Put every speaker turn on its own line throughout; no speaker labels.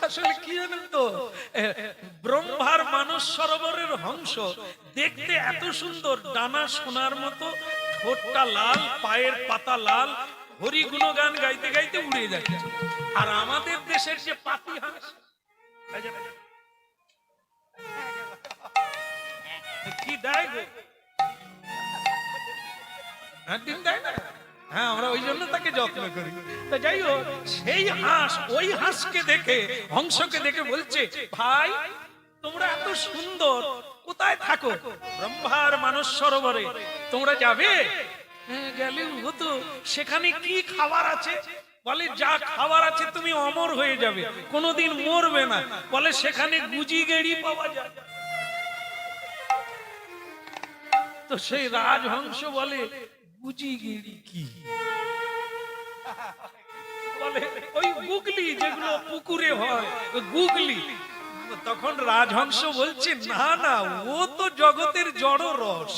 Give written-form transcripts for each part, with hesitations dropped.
আসলে কি জানেন তো, ব্রহ্মার মানস সরোবরের হংস দেখতে এত সুন্দর, ডানা সোনার মতো, ঠোঁটটা লাল, পায়ের পাতা লাল, হরি গুণগান গাইতে গাইতে উড়ে যাচ্ছে। আর আমাদের দেশের যে পাতি হাঁস, কি দেয় গো, ডিম দেয় না? হ্যাঁ, আমরা ওই জন্য তাকে যত্ন করি। তা যাই হোক, সেই হাঁস ওই হাঁসকে দেখে, হংসকে দেখে বলছে, ভাই তোমরা এত সুন্দর, কোথায় থাকো? ব্রহ্মার মানস সরোবরে। তোমরা যাবে? হ্যাঁ, গেলেও হতো। সেখানে কি খাবার আছে? বলে, যা খাবার আছে তুমি অমর হয়ে যাবে, কোনোদিন মরবে না। বলে, সেখানে গুজি গেড়ি পাওয়া যায়। তো সেই রাজহংস বলে, গুজি গেড়ি কি? বলে, ওই গুগলি যেগুলো পুকুরে হয়, গুগলি। তখন রাজহংস বলছে, না না, ও তো জগতের জড় রস,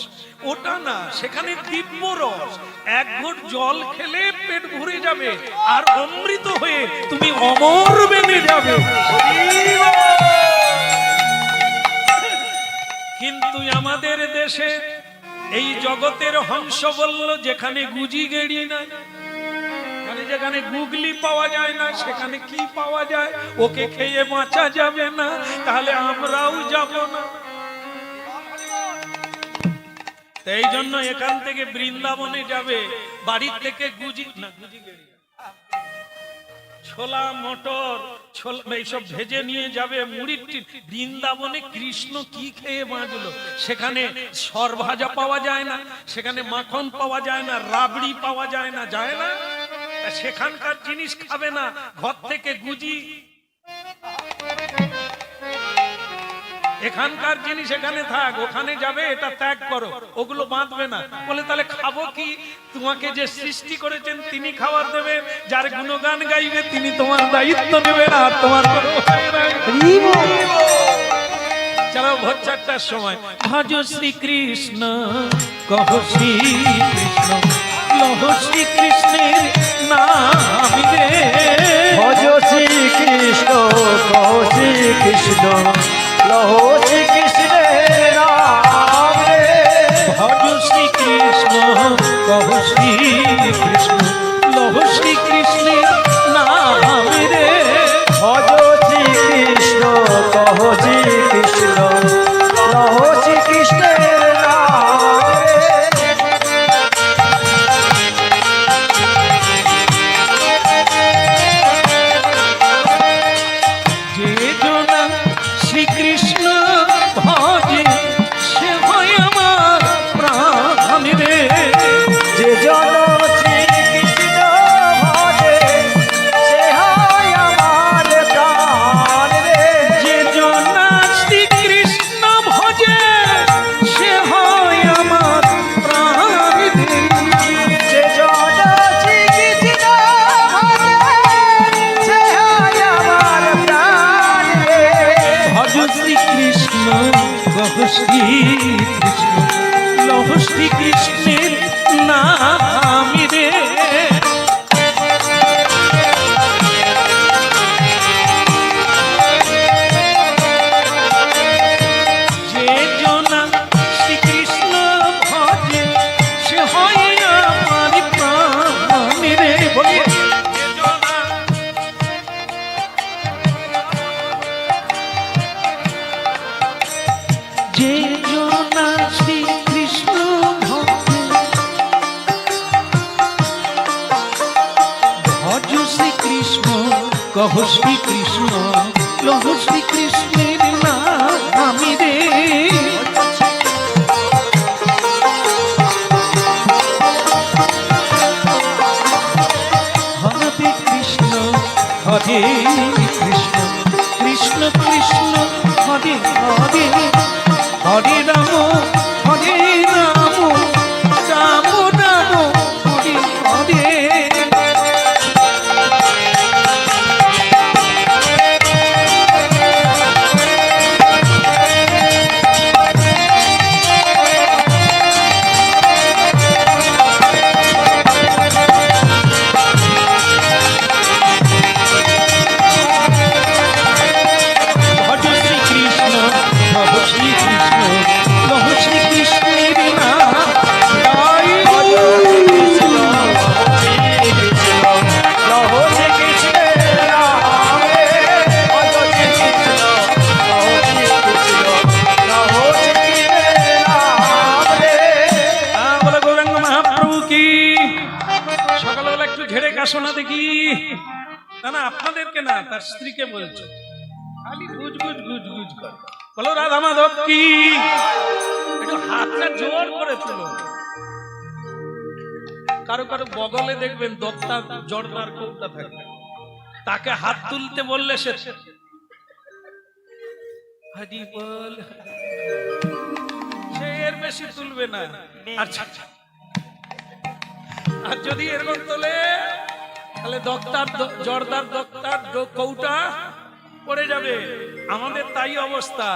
ওটা না, সেখানে দিব্য রস। এক ঘট জল খেলে পেট ভরে যাবে, আর অমৃত হয়ে তুমি অমর বেঁধে যাবে। কিন্তু আমাদের দেশে এই জগতের হংস বলল, যেখানে গুজি গেড়ি নাই, যেখানে গুগলি পাওয়া যায় না, সেখানে কি পাওয়া যায়? ওকে খেয়ে বাঁচা যাবে না, তাহলে আমরাও যাব না। এই জন্য এখান থেকে বৃন্দাবনে যাবে, বাড়ির থেকে গুজি না, গুজি গেড়ি, ছোলা মটর এইসব ভেজে নিয়ে যাবে, মুড়ির। বৃন্দাবনে কৃষ্ণ কি খেয়ে বাঁচলো? সেখানে সর ভাজা পাওয়া যায় না, সেখানে মাখন পাওয়া যায় না, রাবড়ি পাওয়া যায় না, যায় না। সেখানকার জিনিস খাবে না, ঘর থেকে গুজি। এখানকার জিনিস এখানে থাক, ওখানে যাবে এটা ত্যাগ করো, ওগুলো বাঁধবে না। বলে, তাহলে খাবো কি? তোমাকে যে সৃষ্টি করেছেন তিনি খাবার দেবেন, যার গুণগান গাইবে তিনি তোমার দায়িত্ব নেবেন, আর তোমার চলো ভোর 4টার সময় ভজ শ্রীকৃষ্ণ, কহ শ্রীকৃষ্ণ, লহ শ্রীকৃষ্ণের নাম রে।
ভজ শ্রীকৃষ্ণ, কহ শ্রীকৃষ্ণ, লহ শ্রীকৃষ্ণের নাম রে।
ভজ শ্রীকৃষ্ণ, কহ শ্রীকৃষ্ণ, লহ শ্রীকৃষ্ণের নাম রে।
ভজ শ্রীকৃষ্ণ, কহ শ্রীকৃষ্ণ, লহ শ্রীকৃষ্ণের নাম রে।
যে জনা শ্রীকৃষ্ণ ভজে, সে হয় আমার প্রাণ রে।
যে জন শ্রীকৃষ্ণ ভজে, সে হয় আমার প্রাণ রে।
যে জনা শ্রীকৃষ্ণ ভজে, সে হয় আমার প্রাণ রে।
যে জন শ্রীকৃষ্ণ ভজে, সে হয় আমার প্রাণ রে।
ভজ শ্রীকৃষ্ণ, কহ শ্রীকৃষ্ণ, লহ শ্রীকৃষ্ণের নাম রে। যে জনা শ্রীকৃষ্ণ ভজে, সে হয় আমার প্রাণ রে। বলিয়ে যে জনা, যে জনা শ্রীকৃষ্ণ ভজে, ভজ শ্রীকৃষ্ণ, কহ শ্রীকৃষ্ণ, লহ শ্রীকৃষ্ণের নাম রে। হরে কৃষ্ণ, হরে কৃষ্ণ, কৃষ্ণ কৃষ্ণ, হরে হরে, হরে রাম, হরে রাম, রাম রাম, হরে হরে। আপনাদেরকে না, তার স্ত্রীকে বলছো। খালি গুজ গুজ গুজ গুজ করে বলো রাধা মাধব কি। একটু হাতটা জোর করে তুলো। কারো কারো বগলে দেখবেন দত্তা জর্দার কৌটা থাকে, তাকে হাত তুলতে বললে সে হাজি বল, সে এর বেশি তুলবে না। আচ্ছা, আর যদি এরকম তোলে তাহলে দত্তার জর্দার দত্তার কৌটা পড়ে যাবে। আমাদের তাই অবস্থা,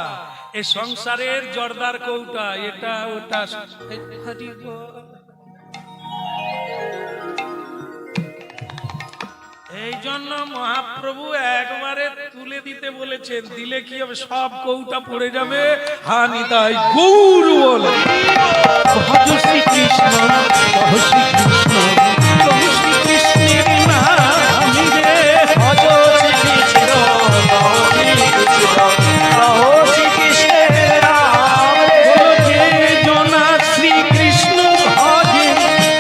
এই সংসারের জর্দার কৌটা এটা ওটা। হাজি বল। এই জন্য মহাপ্রভু একবারে তুলে দিতে বলেছেন, দিলে কি হবে সব কৌটা পড়ে যাবে। হানি তাই গৌর বলে ভজ শ্রীকৃষ্ণ, ভজ শ্রীকৃষ্ণ, ভজ শ্রীকৃষ্ণের নাম রে।
ভজ শ্রীকৃষ্ণ, ভজ শ্রীকৃষ্ণ, ভজ শ্রীকৃষ্ণের নাম রে।
যে জনা শ্রীকৃষ্ণ ভজে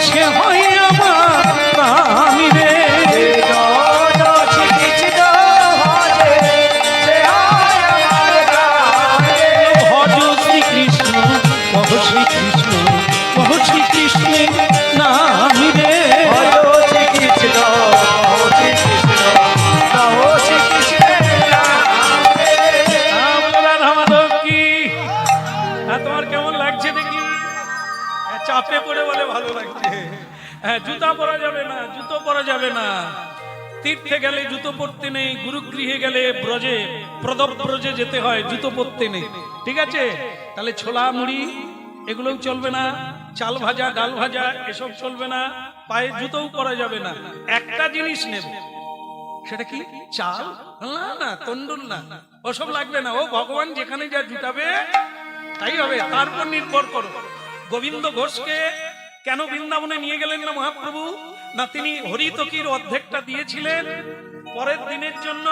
সে হয় আমার প্রাণ রে। চাপে পড়ে বলে ভালো লাগছে। হ্যাঁ, জুতা পরা যাবে না, জুতো পরা যাবে না। তীর্থে গেলে জুতো পরতে নেই, গুরুগৃহে গেলে ব্রজে প্রদব ব্রজে যেতে হয়, জুতো পরতে নেই। ঠিক আছে, তাহলে ছোলা মুড়ি এগুলোও চলবে না, চাল ভাজা ডাল ভাজা এসব চলবে না, পায়ে জুতোও পরা যাবে না। একটা জিনিস নেবে, সেটা কি? চাল না, না তন্ডুল না, ওসব লাগবে না। ও ভগবান যেখানে যা জুটাবে তাই হবে, তার উপর নির্ভর করো। গোবিন্দ ঘোষকে কেন বৃন্দাবনে নিয়ে গেলেন না মহাপ্রভু? না, তিনি হরিতকির অর্ধেকটা দিয়েছিলেন পরের দিনের জন্য।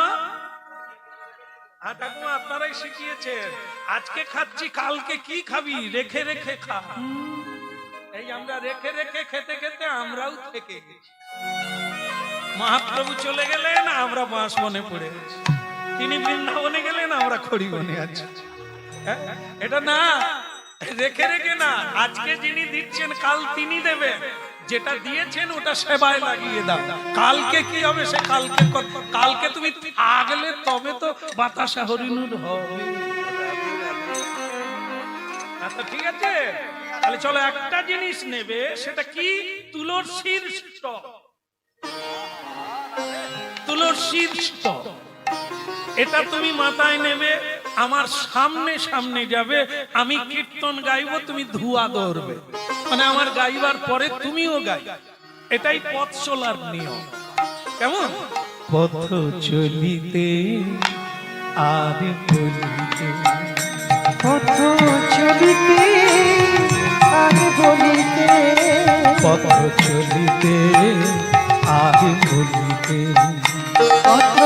ঠাকুমা আপনারাই শিখিয়েছেন, আজকে খাচ্ছি কালকে কি খাবি, রেখে রেখে খা। এই আমরা রেখে রেখে খেতে খেতে আমরাও থেকে গেছি। মহাপ্রভু চলে গেলেন, আমরা বাঁশ বনে পড়ে গেছি। তিনি বৃন্দাবনে গেলেন, আমরা খড়ি বনে আছি। এটা না, রেখে রেখে না, আজকে যিনি দিচ্ছেন কাল তিনি দেবেন। যেটা দিয়েছেন ওটা সেবায় লাগিয়ে দাও, কালকে কি হবে সে কালকে। কালকে তুমি আগলে তবে তো বাতাসা হরিণুর হবে। আচ্ছা ঠিক আছে, তাহলে চলো একটা জিনিস নেবে, সেটা কি? তুলসীর স্টক। তুলসীর স্টক এটা তুমি মাথায় নেবে, আমার সামনে সামনে যাবে, আমি কীর্তন গাইবো, তুমি ধুয়া ধরবে, মানে আমার গাইবার পরে তুমিও গাই। এটাই পথ চলার নিয়ম। কেমন? পথ চলিতে আর বলিতে,
পথ চলিতে আর বলিতে,
পথ চলিতে আর বলিতে,
পথ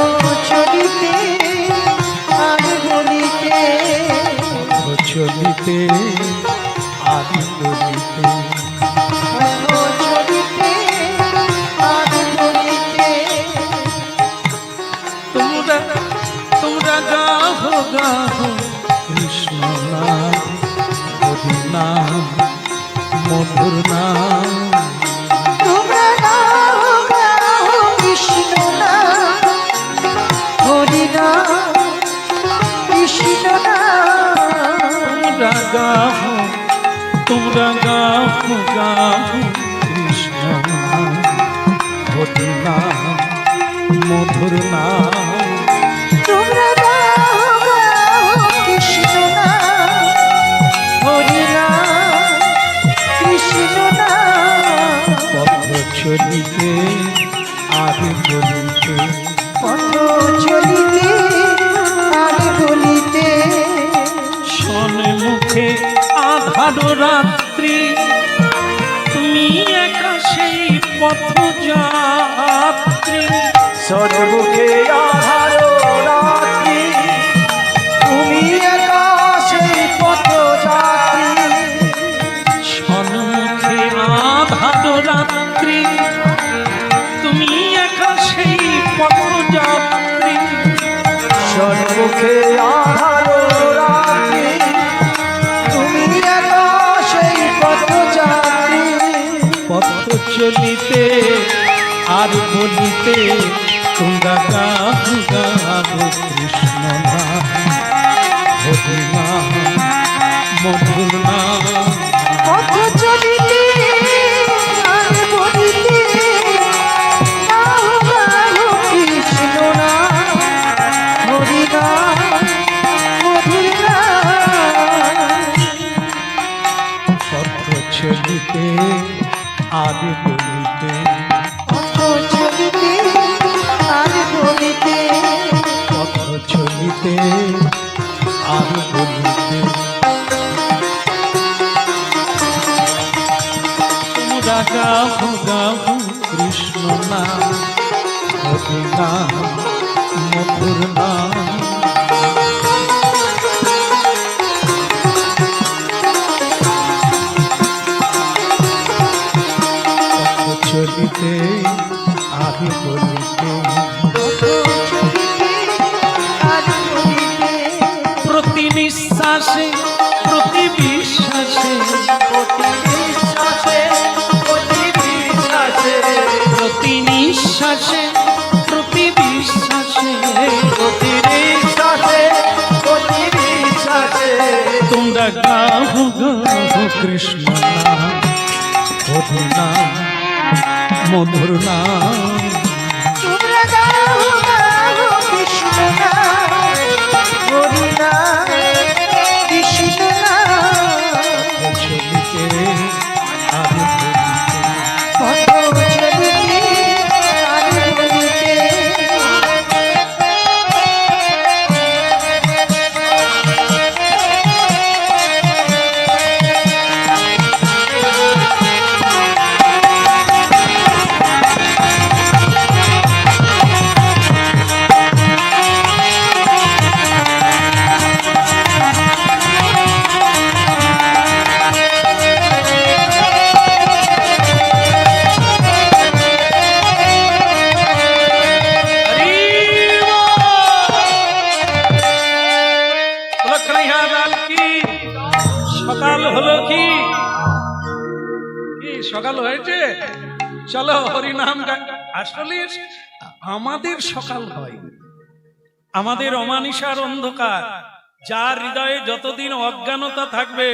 চলিতে আর বলিতে,
পথ চলিতে আর বলিতে,
পথ চলিতে আর বলিতে।
তোমরা তোমরা গাহো গাহো কৃষ্ণ নাম, হরি নাম, মধুর নাম।
তোমরা গাও গাও কৃষ্ণ নাম, হরি নাম, কৃষ্ণ নাম।
তোমরা গাহো, তোমরা গাহো গাহো কৃষ্ণ নাম, হরি নাম, মধুর নাম।
তোমরা গাও গাও কৃষ্ণ নাম, হরি নাম, কৃষ্ণ নাম।
পথ চলিতে আর বলিতে,
পথ চলিতে আর বলিতে,
শোনে মুখে আধার রাত্রি, তুমি একা সেই পথযাত্রী।
সর্বকে আধার রাত্রি, তুমি একা সেই পথযাত্রী।
সন্মুখে আধার রাত্রি, তুমি একা সেই পথযাত্রী।
মুখে আধারো রাত্রি তুমি একা সেই পথযাত্রী
পথ চলিতে আর বলিতে তোমরা গাহু গাহু কৃষ্ণ নাম হরি নাম মধুর নাম।
পথ চলিতে আর বলিতে গাহু গাহু কৃষ্ণ নাম হরি নাম মধুর নাম।
পথ চলিতে আর বলিতে
পথ চলিতে আর বলিতে
পথ চলিতে আর বলিতে তোমরা গাহু গাহু কৃষ্ণ নাম হরি নাম মধুর নাম। পথ চলিতে আর বলিতে
আর বলিতে
প্রতি নিঃশ্বাসে প্রতি বিশ্বাসে
প্রতি বিশ্বাসে প্রতি বিশ্বাসে
প্রতি নিঃশ্বাসে প্রতি বিশ্বাসে
প্রতি বিশ্বাসে প্রতি বিশ্বাসে
তোমরা গাহু গাহু কৃষ্ণ নাম হরি নাম মধুর নাম।
তোমরা গাও গাও কৃষ্ণ নাম হরি নাম কৃষ্ণ নাম।
চলিতে আর বলিতে
পথ চলিতে আর বলিতে
সকাল হলো কি কি সকাল হয়েছে? চলো হরিনাম গান। আসলে আমাদের সকাল হয়, আমাদের অমানিসার অন্ধকার। যার হৃদয়ে যতদিন অজ্ঞানতা থাকবে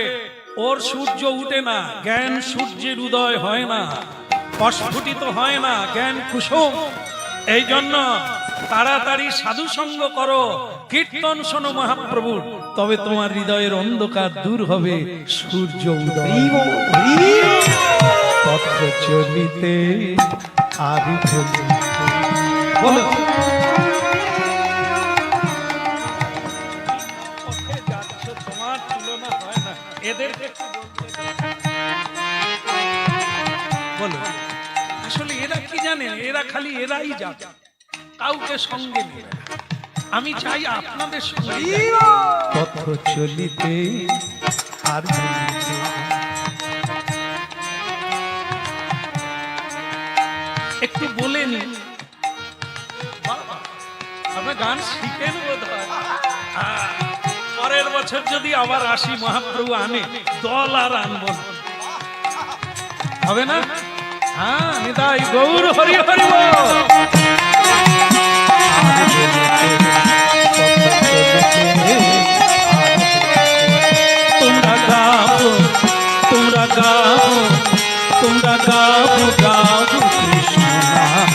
ওর সূর্য উঠে না, জ্ঞান সূর্যের উদয় হয় না, অস্ফুটিত হয় না, জ্ঞান কুসুম। এই জন্য তাড়াতাড়ি সাধু সঙ্গ করো, কীর্তন শোনো মহাপ্রভুর, তবে তোমার হৃদয়ের অন্ধকার দূর হবে, সূর্য উদয়। পথ চলিতে আর বলিতে বলো পথে যাচ্ছ তোমার তুলনা হয় না, এদেরকে একটু বলো। আসলে এরা কি জানে, এরা খালি এরাই যাবে, কাউকে সঙ্গে নেবে না। আমি চাই আপনাদের সঙ্গে পথ চলিতে আর বলিতে। একটু বলে নি, আমরা গান শিখেন বোধ হয়। পরের বছর যদি আবার আসি, মহাপ্রভু আনে, দল আর আনবো না, হবে না? হ্যাঁ, নিতাই গৌর হরি হরি বল। তোমরা গাও, তোমরা গাও, তোমরা গাও গাও কৃষ্ণ নাম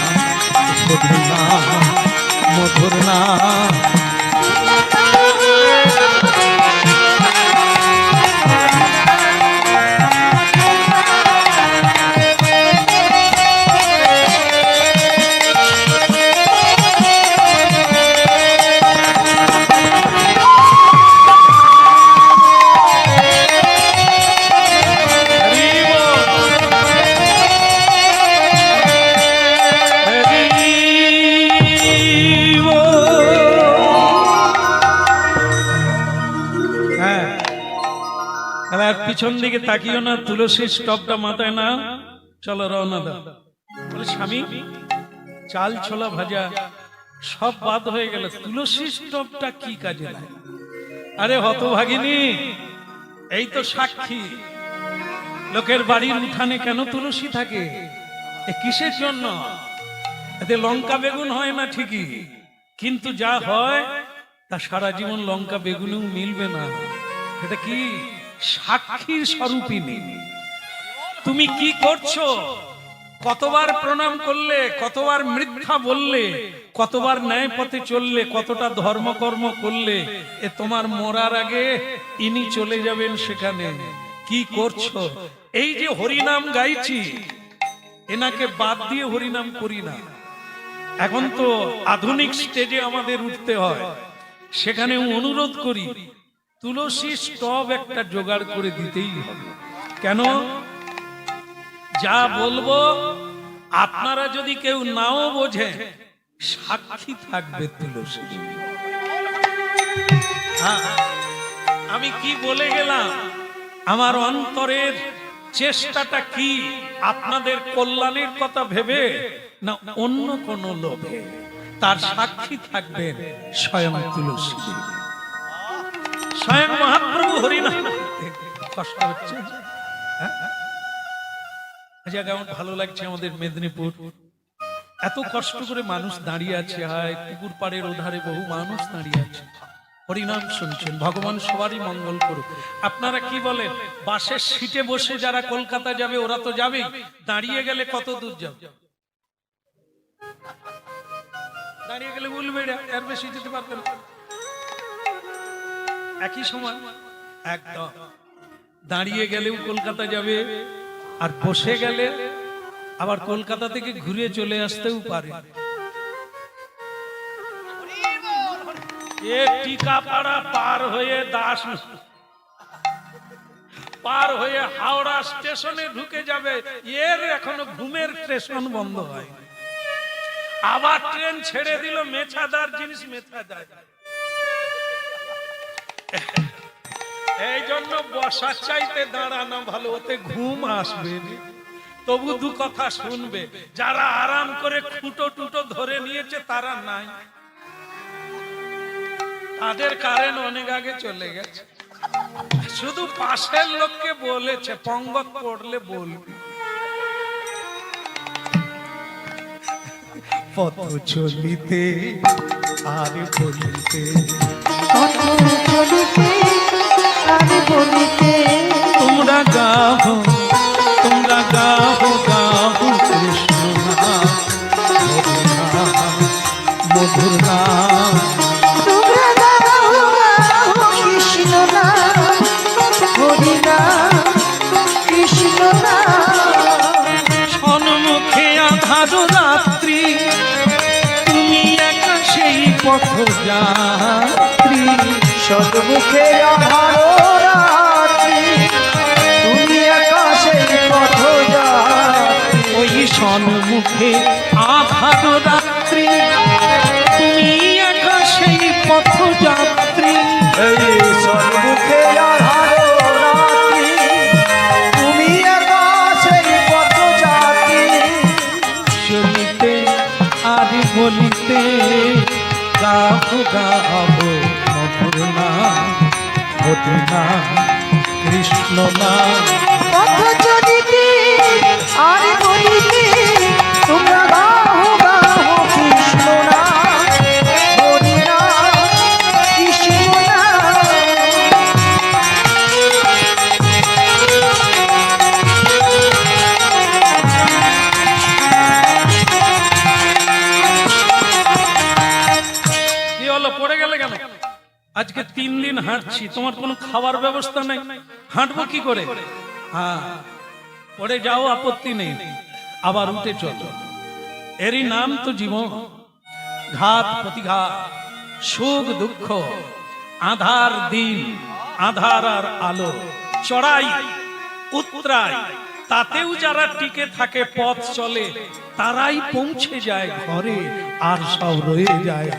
মধুর নাম মধুর নাম। পিছন দিকে তাকিও না, তুলসীর স্টপটা মাথায় না, চলো রওনা দাও। বলে স্বামী, চাল ছোলা ভাজা সব বাদ হয়ে গেল, তুলসী স্টপটা কি কাজে লাগে? আরে হতভাগিনী, এই তো সাক্ষী, লোকের বাড়ির উঠানে কেন তুলসী থাকে? এ কিসের জন্য? এতে লঙ্কা বেগুন হয় না ঠিকই, কিন্তু যা হয় তা সারা জীবন লঙ্কা বেগুনেও মিলবে না। এটা কি? সাক্ষীর স্বরূপিনী। তুমি কি করছো? কতবার প্রণাম করলে, কতবার মিথ্যা বললে, কতবার ন্যায় পথে চললে, কতটা ধর্মকর্ম করলে, এ তোমার মরার আগে ইনি চলে যাবেন সেখানে। কি করছো? এই যে হরিনাম গাইছি, এনাকে বাদ দিয়ে হরিনাম করি না। এখন তো আধুনিক স্টেজে আমাদের উঠতে হয়, সেখানে অনুরোধ করি তুলসী স্টব একটা জোগাড় করে দিতেই হবে। কেন? যা বলবো আপনারা যদি কেউ নাও বোঝে, সাক্ষী থাকবে তুলসী। আমি কি বলে গেলাম? আমার অন্তরের চেষ্টাটা কি? আপনাদের কল্যাণের কথা ভেবে না অন্য কোন লোভে? তার সাক্ষী থাকবেন স্বয়ং তুলসী, স্বয়ং মহাপ্রভু হরিনাম। কষ্ট হচ্ছে? কেমন ভালো লাগছে আমাদের মেদিনীপুর। এত কষ্ট করে মানুষ দাঁড়িয়ে আছে, হায় পুকুর পাড়ের ওধারে বহু মানুষ দাঁড়িয়ে আছে, হরিনাম শুনছেন। ভগবান সবারই মঙ্গল করুক। আপনারা কি বলেন? বাসের সিটে বসে যারা কলকাতা যাবে ওরা তো যাবে, দাঁড়িয়ে গেলে কত দূর যাবে? দাঁড়িয়ে গেলে বলবে এর বেশি যেতে পারবে না। একই সময় একদম দাঁড়িয়ে গেলেও কলকাতা যাবে, আর বসে গেলে আবার কলকাতা থেকে ঘুরে চলে আসতেও পারে। এ টিকাপাড়া পার হয়ে দাস পার হয়ে হাওড়া স্টেশনে ঢুকে যাবে, এর এখনো ঘুমের স্টেশন বন্ধ হয়। আবার ট্রেন ছেড়ে দিল, মেছাদার জিনিস মেছাদার। এই জন্য বসার চাইতে দাঁড়ানো ভালো, ওতে ঘুম আসবে, তবু দু কথা শুনবে। যারা আরাম করে খুঁটো টুটো ধরে নিয়েছে তারা নাই, তাদের কারেন্ট অনেক আগে চলে গেছে। শুধু পাশের লোককে বলেছে পঙ্গত পড়লে বলবি। পথ চলিতে আর বলিতে,
পথ চলিতে আর বলিতে,
তোমরা গাও, তোমরা গাও গাও কৃষ্ণ নাম, মধুর নাম।
তোমরা গাও গাও কৃষ্ণ নাম, হরি নাম, কৃষ্ণ নাম।
সন্মুখে আধার রাত্রি, তুমি একা সেই পথযাত্রী।
সন্মুখে আধার রাত্রি, তুমি একা সেই পথযাত্রী।
ওই সন্মুখে আধার রাত্রি, তুমি একা সেই পথযাত্রী।
এই সন্মুখে আধার রাত্রি, তুমি একা সেই পথযাত্রী।
চলিতে আর বলিতে, গাবো গাবো মধুর নাম, মধুর নাম, কৃষ্ণ নাম।
পথ চলিতে আর বলিতে, তোমরা গাও গাও কৃষ্ণ নাম, হরি নাম, কৃষ্ণ নাম।
কি হলো, পড়ে গেলে কেন? আজকে 3 দিন হাঁটছি, তোমার কোনো খাবার ব্যবস্থা নেই, হাঁটবো কি করে? হ্যাঁ, পড়ে যাও, আপত্তি নেই, আবার উঠে চলো। এরই নাম তো জীবন। ঘাত প্রতিঘাত, সুখ দুঃখ, আধার দিন, আধার আর আলো, চড়াই উতরাই, তাতেও যারা টিকে থাকে, পথ চলে, তারাই পৌঁছে যায় ঘরে, আর সব রয়ে যায়।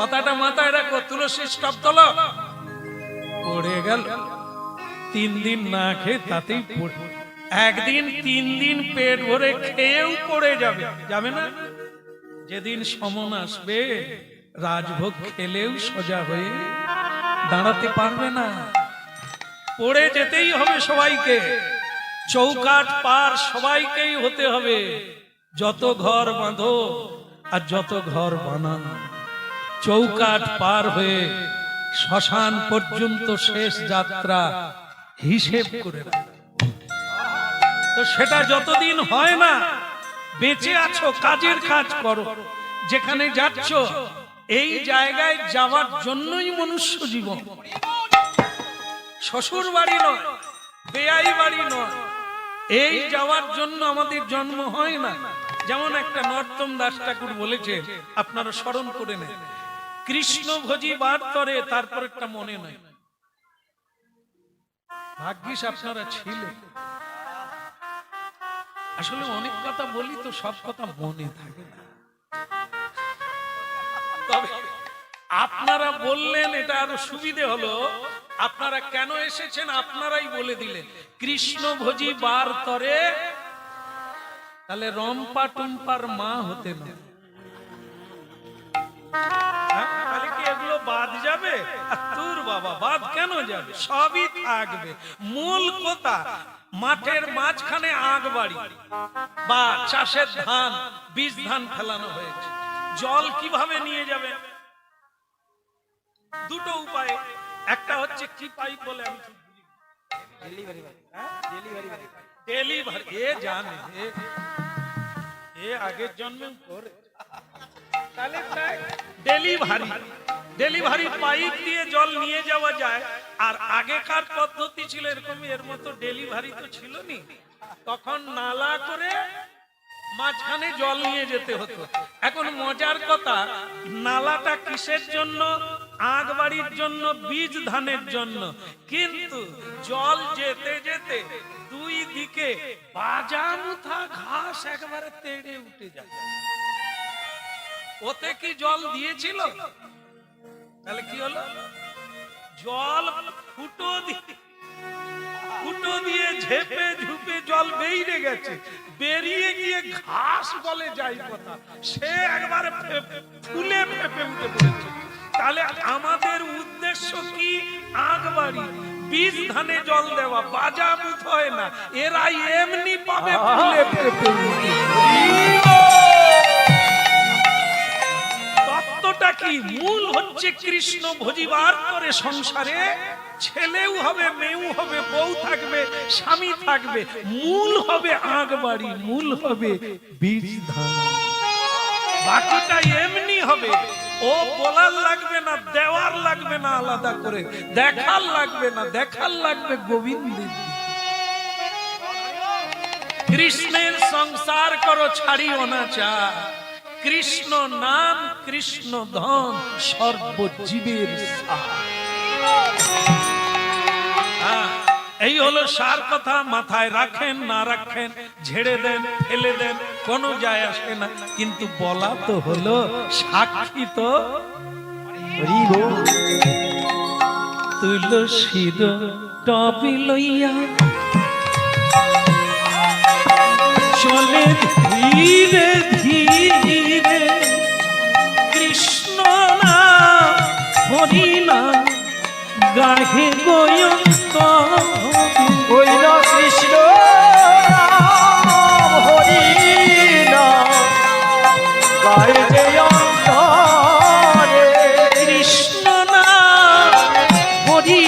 কথাটা মাথায় রাখো। তুলসী স্টপ তোলো, পড়ে গেল 3 দিন না খেয়ে, তাতেই একদিন 3 দিন পেট ভরে খেয়েও পড়ে যাবে, যাবে না? যেদিন সমন আসবে রাজভোগ খেলেও সোজা হয়ে দাঁড়াতে পারবে না, পড়ে যেতেই হবে সবাইকে। চৌকাঠ পার সবাইকেই হতে হবে, যত ঘর বাঁধো আর যত ঘর বানানো। চৌকাঠ পার হয়ে শ্মশান পর্যন্ত শেষ যাত্রা হিসেব করে রাখো। তো সেটা যতদিন হয় না, বেঁচে আছো কাজের কাজ করো। যেখানে যাচ্ছ এই জায়গায় যাওয়ার জন্যই মনুষ্য জীবন। শ্বশুর বাড়ি নয়, বেয়াই বাড়ি নয়, এই যাওয়ার জন্য আমাদের জন্ম হয় না। যেমন একটা নর্তম দাস ঠাকুর বলেছে, আপনারা স্মরণ করে নেন, কৃষ্ণ ভোজি বার তরে, তারপর একটা মনে নাই। ভাগ্যিস আপনারা ছিলেন। আসলে অনেক কথা বলি তো সব কথা মনে থাকে না, তবে আপনারা বললেন এটা আরো সুবিধে হলো। আপনারা কেন এসেছেন আপনারাই বলে দিলেন, কৃষ্ণ ভোজি বার তরে, তাহলে রম্পা টুম্পার মা হতে না, তাহলে কি এগুলো বাদ যাবে? তোর বাবা বাদ কেন যাবে? সবই থাকবে। মূল কথা, মাঠের মাঝখানে আগ বাড়ি বা চাষের ধান, বীজ ধান ফেলানো হয়েছে, জল কিভাবে নিয়ে যাবে? দুটো উপায়, একটা হচ্ছে কি পাইপ বলে আমি ডেলিভারি, এ জানে, এ আগের জন্মে করে, তাহলে ডেলিভারি পাইপ দিয়ে জল নিয়ে যাওয়া যায়। আর আগেকার পদ্ধতি ছিল এরকম, এর মতো ডেলিভারি তো ছিল নি, তখন নালা করে মাঝখানে জল নিয়ে যেতে হতো। এখন মজার কথা, নালাটা কিসের জন্য? আগ বাড়ির জন্য, বীজ ধানের জন্য। কিন্তু জল যেতে যেতে দুই দিকে বাজামুথা ঘাস একবারে তেড়ে উঠে যায়। ওতে কি জল দিয়েছিল? তাহলে কি হলো? জল ফুটো দিয়ে ঝেপে ঝুপে জল বেরিয়ে গেছে, বেরিয়ে গিয়ে ঘাস বলে যাই কথা, সে একবারে ফুলে ফেপে উঠে পড়েছে। তাহলে আমাদের উদ্দেশ্য কি? আগ বাড়ি, বীজ ধানে জল দেওয়া, বাজা বুথ হয় না, এরা এমনি পাবে ফুলে ফেপে উঠে। তত্ত্বটা কি? মূল হচ্ছে কৃষ্ণ ভোজিবার করে সংসারে ছেলেও হবে, মেয়েও হবে, বউ থাকবে, স্বামী থাকবে, মূল হবে আগ বাড়ি, মূল হবে বীজ ধান। বাকিটা এমনি হবে, ও বলার লাগবে না, দেওয়ার লাগবে না, আলাদা করে দেখার লাগবে না, দেখার লাগবে গোবিন্দের। কৃষ্ণের সংসার করো, ছাড়িও না চার, কৃষ্ণ নাম কৃষ্ণ ধন সর্বজীবের সার। এই হলো সার কথা। মাথায় রাখেন না রাখেন, ঝেড়ে দেন ফেলে দেন, কোনো যায় আসে না, কিন্তু বলা তো হলো, সাক্ষী তো তুলসীর টবি লইয়া চলে ধীরে ধীরে, কৃষ্ণ নাম হরি নাম গাহে গোয়ন্ত,
ওই না কৃষ্ণ নাম হরি নাম গায়ে যে অন্তরে,
কৃষ্ণ নাম হরি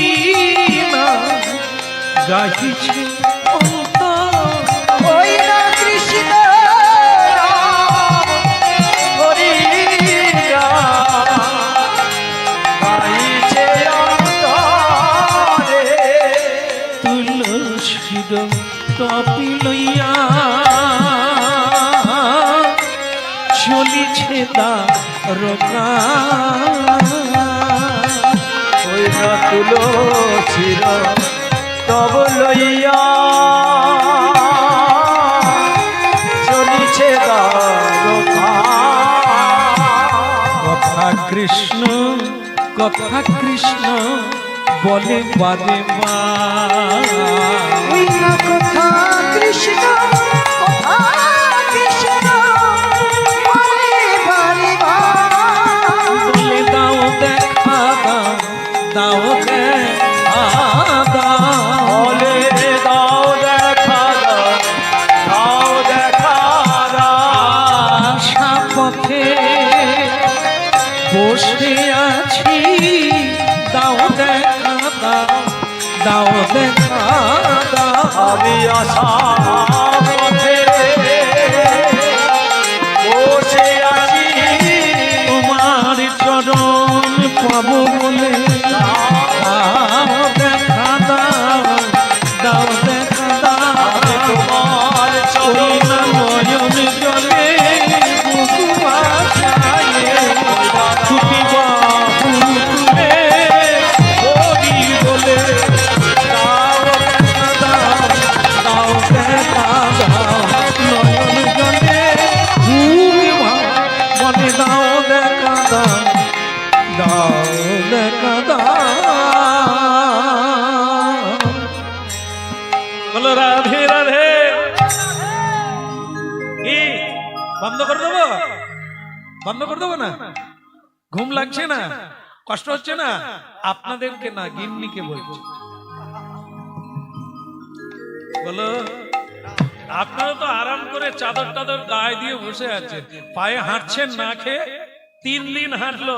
নাম গাহিছে অন্তর,
ওই না কৃষ্ণ নাম হরি নাম গাইছে অন্তরে,
তুলসীর টপি লইয়া চলিছে দ্বারকা,
ওই না তুলসীর তব লইয়া চলিছে দ্বারকা।
কথা কৃষ্ণ, কথা কৃষ্ণ বলে বারে বার
ওই না কথা কৃষ্ণ কথা কৃষ্ণ বলে বারে বার
বলে দাও দেখা দাও দাও দেখা দাও
বলে দাও দেখা দাও দেখা দাও
আশা পথে বসে আছি দাও দেখা দাও দাও দেখা দাও
আমি আশা পথে বসে আছি
তোমার চরণ পাবো বলে দাও দেখা দাও দাও দেখা দাও
তোমার
ওই
চরণ
না নয়ন জলে বুকু ভাসায়ে ছুটি বাহু তুলে হরি বলে দাও দেখা দাও দাও দেখা দাও নয়ন জলে মনে দাও দেখা দাও দাও দেখা দাও বলো রাধে রাধে কি বন্ধ করে দেবো বন্ধ করে দেবো না ঘুম লাগছে না কষ্ট হচ্ছে না আপনাদেরকে না গিন্নিকে বলছি বলো আপনারা তো আরাম করে চাদর টাদর গায়ে দিয়ে বসে আছেন পায়ে হাঁটছেন না খেয়ে 3 দিন হাঁটলো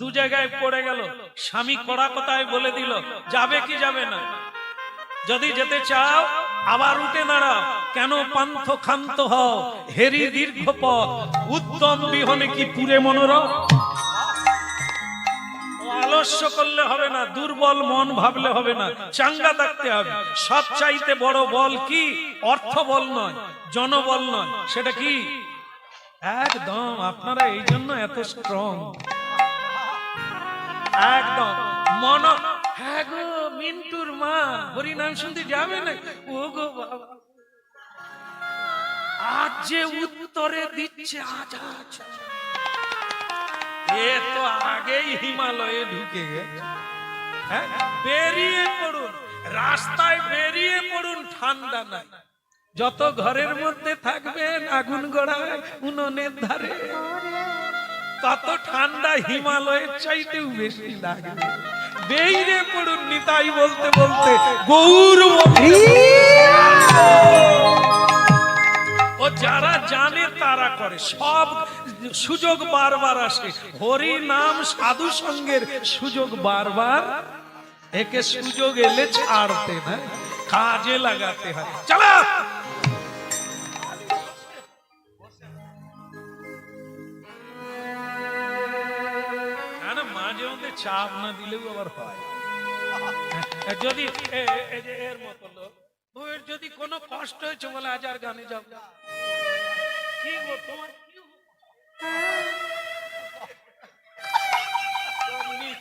2 জায়গায় পড়ে গেল স্বামী কড়া কথায় বলে দিল যাবে কি যাবে না যদি যেতে চাও আবার উঠে দাঁড়াও কেন পান্থ খান্ত হও হেরি দীর্ঘ পথ উত্তম বিহনে কি পুরে মনোরম আলস্য করলে হবে না দুর্বল মন ভাবলে হবে না চাঙ্গা থাকতে হবে সব চাইতে বড় বল কি অর্থ বল নয় জনবল নয় সেটা কি একদম আপনারা এই জন্য এত স্ট্রং একদম মন হ্যাঁ গো মিন্টুর মা হরিনাম শুনতে যাবে না ও গো বাবা আজ যে উত্তরে দিচ্ছে আজ এ তো আগেই হিমালয়ে ঢুকে গেছে হ্যাঁ বেরিয়ে পড়ুন রাস্তায় বেরিয়ে পড়ুন ঠান্ডা নাই যত ঘরের মধ্যে থাকবেন আগুন গড়ায় উনুনের ধারে তত ঠান্ডা হিমালয়ের চাইতেও বেশি লাগবে বেরিয়ে পড়ুন নিতাই বলতে বলতে গৌর ও যারা জানে তারা করে সব সুযোগ বারবার আসে হরি নাম সাধু সঙ্গের সুযোগ বারবার একে সুযোগ এলে ছাড়তে না কাজে লাগাতে হয় চলো মাঝে মধ্যে চাপ না দিলেও আবার হয় যদি এর মতো লোক বউয়ের যদি কোনো কষ্ট হয়েছে বলে আজ আর গানে যাব কি গো তোমার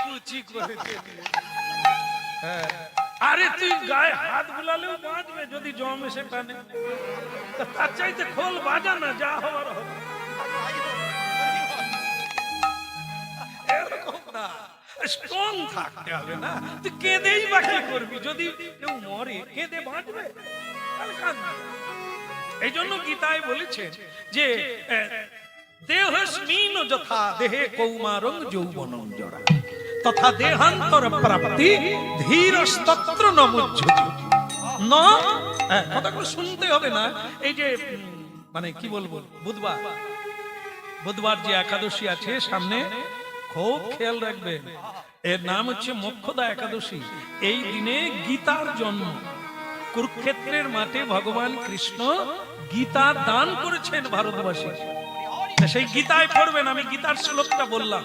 কুচি করে আরে তুই গায়ে হাত বুলালেও বাঁচবে যদি জম এসে টানে তার চাইতে খোল বাজা না যা হওয়ার হবে এরকম না স্ট্রং থাকতে হবে না তুই কেঁদেই বা কি করবি যদি কেউ মরে কেঁদে বাঁচবে তাহলে কাঁদবে এই জন্য গীতায় বলেছে যে দেহস্মিন যথা দেহে কৌমারং যৌবনং জরা তথা দেহান্তর প্রাপ্তি ধীরস্তত্র ন মুহ্যতি না কথাগুলো শুনতে হবে না এই যে মানে কি বলবো বুধবার যে একাদশী আছে সামনে খুব খেয়াল রাখবে এর নাম হচ্ছে মোক্ষদা একাদশী এই দিনে গীতার জন্ম কুরুক্ষেত্রের মাঠে ভগবান কৃষ্ণ গীতা দান করেছেন ভারতবাসী সেই গীতায় পড়বেন আমি গীতার শ্লোকটা বললাম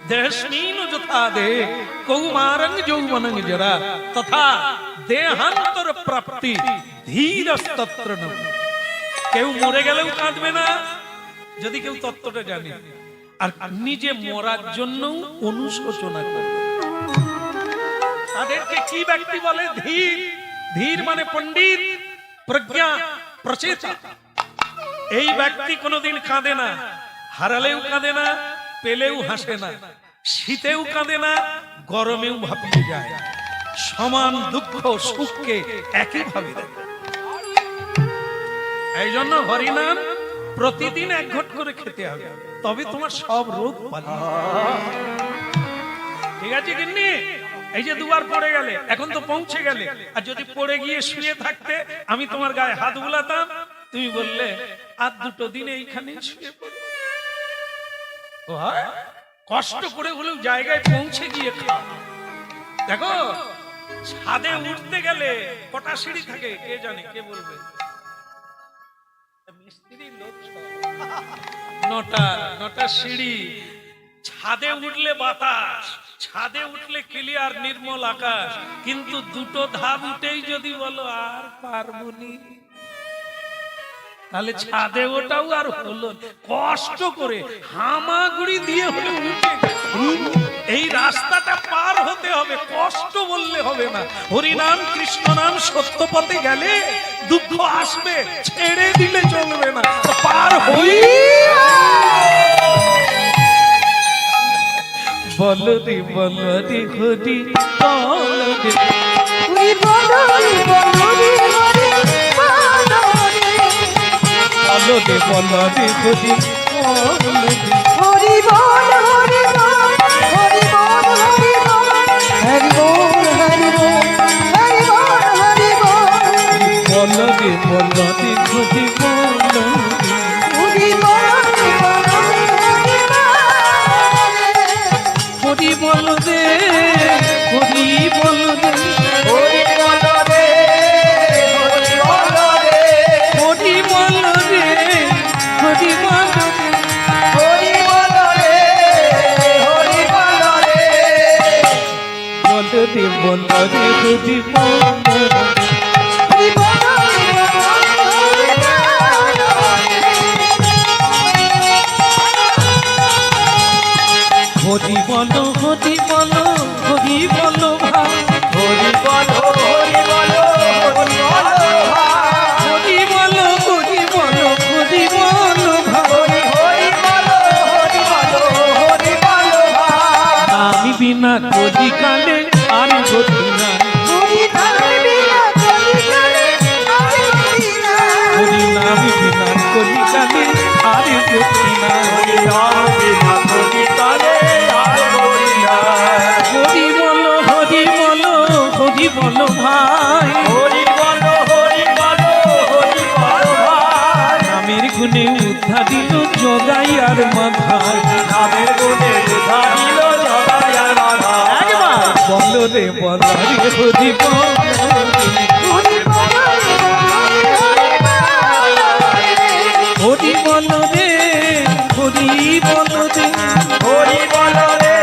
দেহস্মিন যথা দেহে কৌমারং যৌবনং জরা তথা দেহান্তর প্রাপ্তি ধীরস্তত্র ন কেউ মরে গেলেও কাঁদবে না যদি কেউ তত্ত্বটা জানে আর নিজে মরার জন্য অনুশোচনা করবে তাদেরকে কি ব্যক্তি বলে ধীর ধীর মানে পণ্ডিত প্রজ্ঞা প্রচেতা এই ব্যক্তি কোনোদিন কাঁদে না হারালেও কাঁদে না পেলেও হাসে না শীতেও কাঁদে না গরমেও ভাপিয়ে যায় সমান দুঃখ সুখকে একইভাবে দেয়। এই জন্য হরিনাম প্রতিদিন এক ঘট করে খেতে হবে, তবে তোমার সব রোগ পালিয়ে যাবে। ঠিক আছে গিন্নি? এই যে দুবার পড়ে গেলে, এখন তো পৌঁছে গেলে, আর যদি পড়ে গিয়ে শুয়ে থাকতে আমি তোমার গায়ে হাত বুলাতাম, তুমি বললে আর দুটো দিন এইখানে শুয়ে পড়ো। ও হয়, কষ্ট করে হলেও জায়গায় পৌঁছে গিয়ে খাও। দেখো ছাদে উঠতে গেলে কটা সিঁড়ি থাকে কে জানে, কে বলবে? মিস্ত্রি লোক নটা সিঁড়ি। ছাদে উঠলে বাতাস, ছাদে উঠলে ক্লিয়ার নির্মল আকাশ, কিন্তু দুটো ধাপ উঠেই যদি বলো আর পারবনি, তাহলে ছাদে ওটাও আর হলো। কষ্ট করে হামাগুড়ি দিয়ে হলে উঠে এই রাস্তাটা পার হতে হবে, কষ্ট বললে হবে না। হরিনাম কৃষ্ণ নাম সত্য পথে গেলে দুঃখ আসবে, ছেড়ে দিলে চলবে না, পার হই। বলো রে বলো রে হরি বলো রে, বলো রে বলো রে হরি
হরি বল হরি বল হরি বল হরি বল হরি বল হরি বল হরি বল হরি বল
বলো রে বলো রে হরি বলো
হরি বল
হরি বলো রে, হরি বলো রে,
হরি বলো রে, হরি বলো রে,
হরি বলো রে, হরি বলো রে,
হরি বলো রে, হরি বলো রে,
বলো রে বলো রে হরি বলো রে।
হরি বল
হরি বলো হরি বলো হরি বলো ভাই,
হরি বলো, হরি বলো, হরি বলো ভাই,
হরি বলো হরি বলো হরি বলো ভাই,
হরি বলো, হরি বলো, হরি বলো ভাই,
আমি বিনা করি কালে আর গতি নাই,
হরি নাম বিনা করি কালে আমি বিনা
হরি নাম বিনা করি কালে আর গতি নাই।
হরি নাম বিনা করি কালে আর গতি নাই।
হরি বলো হরি বলো হরি বলো ভাই,
হরি বলো, হরি বলো, হরি বলো ভাই,
নামের গুণে উদ্ধা দিল জগাই আর মাথায়,
নামের গুণে উধারিল জগায় রাধা।
একবার বলো রে বলো রে হরি বলো রে,
হরি বল
হরি বলো রে, হরি বলো রে,
হরি বলো রে,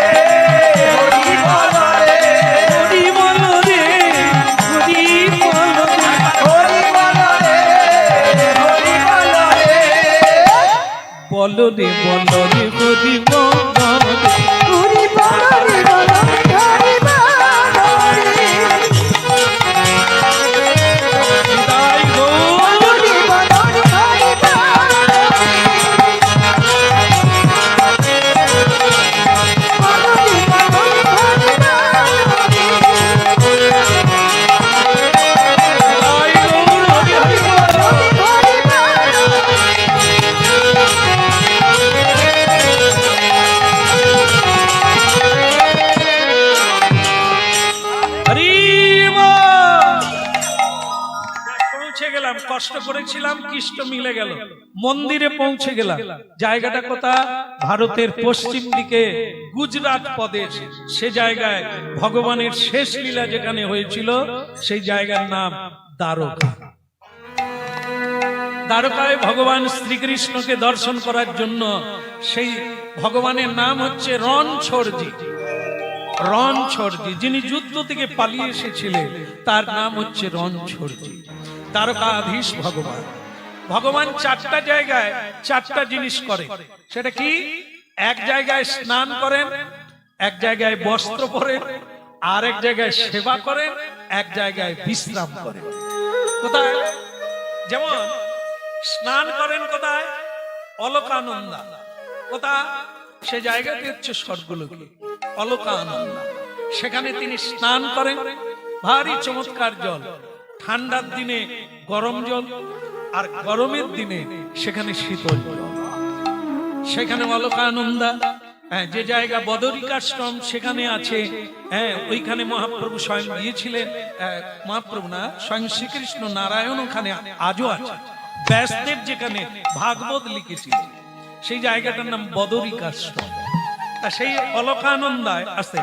হরি বলো রে,
হরি বলো রে, হরি বলো রে,
হরি বলো রে, হরি বলো রে,
বলো রে বলো রে হরি বলো রে।
হরি বল হরি বল হরি বল
বিদায় গৌর।
হরি বল হরি
বিদায় গৌর, হরি হরি বল। হরি বল। পৌঁছে গেলাম, কষ্ট করেছিলাম, কৃষ্ণ মিলে গেল, মন্দিরে পৌঁছে গেলাম। জায়গাটা কোথা? ভারতের পশ্চিম দিকে গুজরাট প্রদেশ। সে জায়গায় ভগবানের শেষ লীলা যেখানে হয়েছিল, সেই জায়গার নাম দ্বারকা। দ্বারকায় ভগবান শ্রীকৃষ্ণকে দর্শন করার জন্য সেই ভগবানের নাম হচ্ছে রণছোড়জি। রণছোড়জি, যিনি যুদ্ধ থেকে পালিয়ে এসেছিলেন, তার নাম হচ্ছে রণছোড়জি। দ্বারকাধীশ ভগবান। ভগবান চারটা জায়গায় চারটা জিনিস করে। সেটা কি? এক জায়গায় স্নান করেন, এক জায়গায় বস্ত্র পরেন, আর এক জায়গায় সেবা করেন, এক জায়গায় বিশ্রাম করেন। কোথায়? যেমন স্নান করেন কোথায়? অলকানন্দা। কোথায়? সে জায়গাটি হচ্ছে স্বর্গলোকে, অলকানন্দা। সেখানে তিনি স্নান করেন, ভারী চমৎকার জল। ঠান্ডার দিনে গরম জল, আর গরমের দিনে সেখানে শীতল জল। সেখানে অলকানন্দা, যে জায়গা বদরিকাশ্রম সেখানে আছে, ওইখানে মহাপ্রভু স্বয়ং গিয়েছিলেন। মহাপ্রভু না, স্বয়ং শ্রীকৃষ্ণ নারায়ণ ওখানে আজও আছে। ব্যাসদেব যেখানে ভাগবত লিখেছিলেন সেই জায়গাটার নাম বদরিকাশ্রম। আর সেই অলকানন্দায় আছে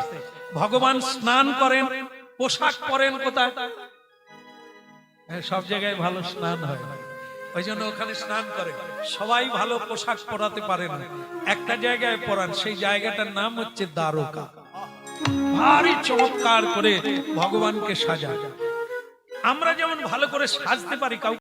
ভগবান স্নান করেন, পোশাক পরেন কোথায়? সব জায়গায় ভালো স্নান হয়, ওই জন্য ওখানে স্নান করে। সবাই ভালো পোশাক পরাতে পারে না, একটা জায়গায় পরান, সেই জায়গাটার নাম হচ্ছে দ্বারকা। ভারী চমৎকার করে ভগবানকে সাজায়। আমরা যেমন ভালো করে সাজতে পারি, কাউকে